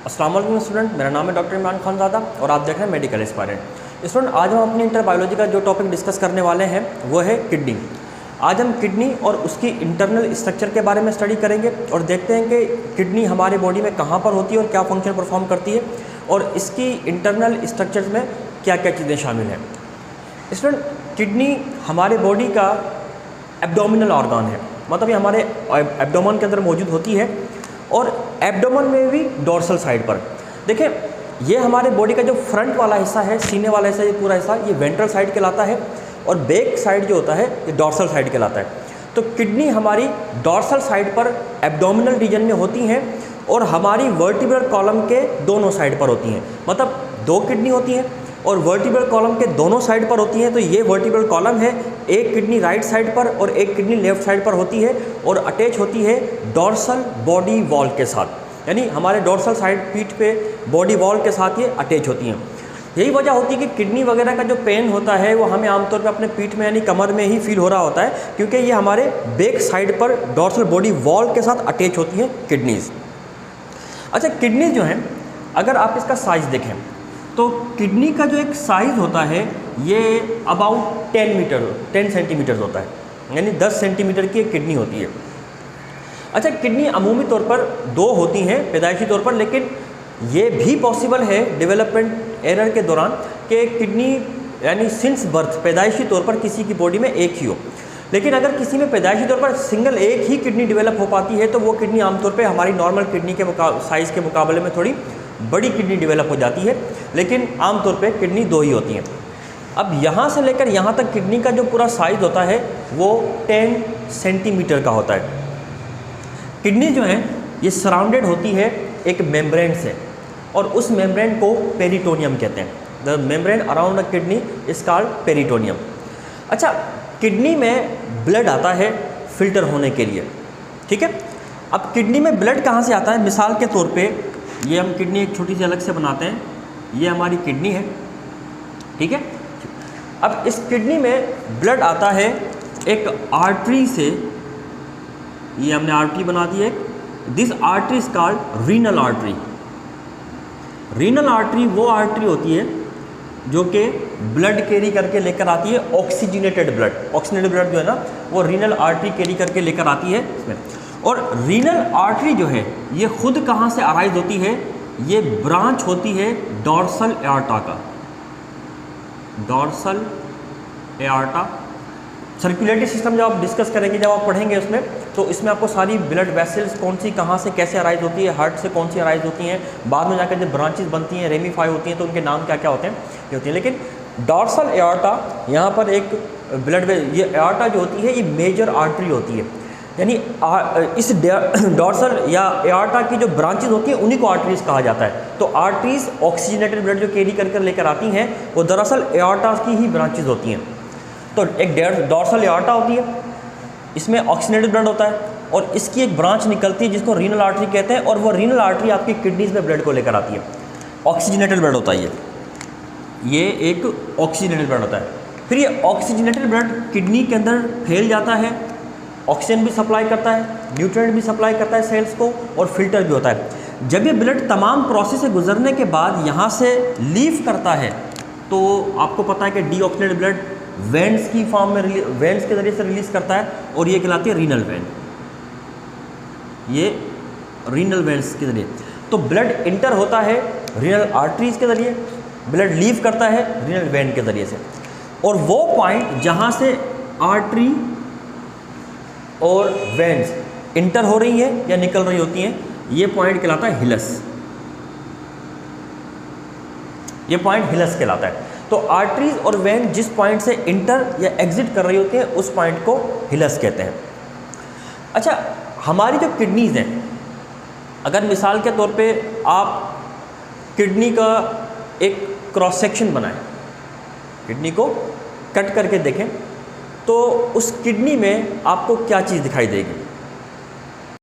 अस्सलाम वालेकुम स्टूडेंट, मेरा नाम है डॉक्टर इमरान खानज़ादा और आप देख रहे हैं मेडिकल एस्पायरेंट। स्टूडेंट, आज हम अपनी इंटर बायोलॉजी का जो टॉपिक डिस्कस करने वाले हैं वो है किडनी। आज हम किडनी और उसकी इंटरनल स्ट्रक्चर के बारे में स्टडी करेंगे और देखते हैं कि किडनी हमारे बॉडी में कहाँ पर होती है और क्या फंक्शन परफॉर्म करती है और इसकी इंटरनल स्ट्रक्चर में क्या क्या चीज़ें शामिल हैं। स्टूडेंट, किडनी हमारे बॉडी का एब्डोमिनल ऑर्गन है, मतलब ये हमारे एब्डोमेन के अंदर मौजूद होती है और एब्डोमेन में भी डोर्सल साइड पर। देखें, ये हमारे बॉडी का जो फ्रंट वाला हिस्सा है, सीने वाला हिस्सा, ये पूरा हिस्सा ये वेंट्रल साइड कहलाता है और बैक साइड जो होता है ये डोर्सल साइड कहलाता है। तो किडनी हमारी डोर्सल साइड पर एब्डोमिनल रीजन में होती हैं और हमारी वर्टिब्रल कॉलम के दोनों साइड पर होती हैं, मतलब दो किडनी होती हैं और वर्टिब्रल कॉलम के दोनों साइड पर होती हैं। तो ये वर्टिब्रल कॉलम है, एक किडनी राइट साइड पर और एक किडनी लेफ्ट साइड पर होती है और अटैच होती है डोर्सल बॉडी वॉल के साथ, यानी हमारे डोर्सल साइड पीठ पे बॉडी वॉल के साथ ये अटैच होती हैं। यही वजह होती है कि किडनी वगैरह का जो पेन होता है वो हमें आमतौर पे अपने पीठ में यानी कमर में ही फील हो रहा होता है, क्योंकि ये हमारे बैक साइड पर डोर्सल बॉडी वॉल के साथ अटैच होती हैं किडनीज़। अच्छा, किडनी जो है, अगर आप इसका साइज़ देखें तो किडनी का जो एक साइज़ होता है ये अबाउट 10 सेंटीमीटर होता है, यानी 10 सेंटीमीटर की एक किडनी होती है। अच्छा, किडनी अमूमी तौर पर दो होती हैं पैदाइशी तौर पर, लेकिन ये भी पॉसिबल है डेवलपमेंट एरर के दौरान कि किडनी यानी सिंस बर्थ पैदाइशी तौर पर किसी की बॉडी में एक ही हो। लेकिन अगर किसी में पैदाइशी तौर पर सिंगल एक ही किडनी डेवलप हो पाती है तो वो किडनी आमतौर पे हमारी नॉर्मल किडनी के साइज़ के मुकाबले में थोड़ी बड़ी किडनी डेवलप हो जाती है, लेकिन आमतौर पे किडनी दो ही होती हैं। अब यहाँ से लेकर यहाँ तक किडनी का जो पूरा साइज़ होता है वो 10 सेंटीमीटर का होता है। किडनी जो है ये सराउंडेड होती है एक मेम्ब्रेन से और उस मेम्ब्रेन को पेरिटोनियम कहते हैं। The membrane around the kidney is called peritoneum. अच्छा, किडनी में ब्लड आता है फिल्टर होने के लिए, ठीक है। अब किडनी में ब्लड कहाँ से आता है? मिसाल के तौर पे ये हम किडनी एक छोटी सी अलग से बनाते हैं, ये हमारी किडनी है, ठीक है। अब इस किडनी में ब्लड आता है एक आर्टरी से, ये हमने आर्टरी बना दी है। This artery is called renal artery. Renal artery वो आर्टरी होती है जो कि ब्लड कैरी करके लेकर आती है ऑक्सीजनेटेड ब्लड। ऑक्सीजनेटेड ब्लड जो है ना वो रीनल आर्टरी कैरी करके लेकर आती है इसमें। और रीनल आर्टरी जो है ये खुद कहाँ से अराइज होती है? ये ब्रांच होती है डोर्सल एआर्टा का। डोर्सल एआर्टा सर्कुलेटरी सिस्टम जब आप डिस्कस करेंगे, जब आप पढ़ेंगे उसमें, तो इसमें आपको सारी ब्लड वेसल्स कौन सी कहाँ से कैसे अराइज होती है, हार्ट से कौन सी अराइज होती हैं, बाद में जाकर जब ब्रांचेस बनती हैं, रेमिफाई होती हैं, तो उनके नाम क्या क्या होते हैं ये होती हैं। लेकिन डोर्सल एआर्टा यहाँ पर एक ब्लड ये एआर्टा जो होती है ये मेजर आर्टरी होती है, यानी इस डोर्सल या एआर्टा की जो ब्रांचेस होती हैं उन्हीं को आर्टरीज कहा जाता है। तो आर्टरीज ऑक्सीजनेटेड ब्लड जो कैरी कर लेकर आती हैं वो दरअसल एआर्टा की ही ब्रांचेस होती हैं। तो एक डोर्सल एआर्टा होती है, इसमें ऑक्सीजनेटेड ब्लड होता है और इसकी एक ब्रांच निकलती है जिसको रीनल आर्टरी कहते हैं और वो रीनल आर्टरी आपकी किडनीज में ब्लड को लेकर आती है। ऑक्सीजनेटेड ब्लड होता है ये एक ऑक्सीजनेटेड ब्लड होता है। फिर ये ऑक्सीजनेटेड ब्लड किडनी के अंदर फैल जाता है, ऑक्सीजन भी सप्लाई करता है, न्यूट्रिएंट भी सप्लाई करता है सेल्स को और फिल्टर भी होता है। जब ये ब्लड तमाम प्रोसेस से गुजरने के बाद यहाँ से लीव करता है तो आपको पता है कि डीऑक्सीजनेटेड ब्लड वेन्स की फॉर्म में वेन्स के ज़रिए से रिलीज करता है और ये कहलाती है रीनल वेन। ये रीनल वेन्स के ज़रिए तो ब्लड इंटर होता है रीनल आर्टरीज के ज़रिए, ब्लड लीव करता है रीनल वेन के ज़रिए से, और वो पॉइंट जहाँ से आर्टरी और वेन्स इंटर हो रही है या निकल रही होती हैं, ये पॉइंट कहलाता है हिलस। ये पॉइंट हिलस कहलाता है। तो आर्टरीज और वेन जिस पॉइंट से इंटर या एग्जिट कर रही होती हैं उस पॉइंट को हिलस कहते हैं। अच्छा, हमारी जो किडनीज हैं, अगर मिसाल के तौर पे आप किडनी का एक क्रॉस सेक्शन बनाएं, किडनी को कट करके देखें तो उस किडनी में आपको क्या चीज़ दिखाई देगी?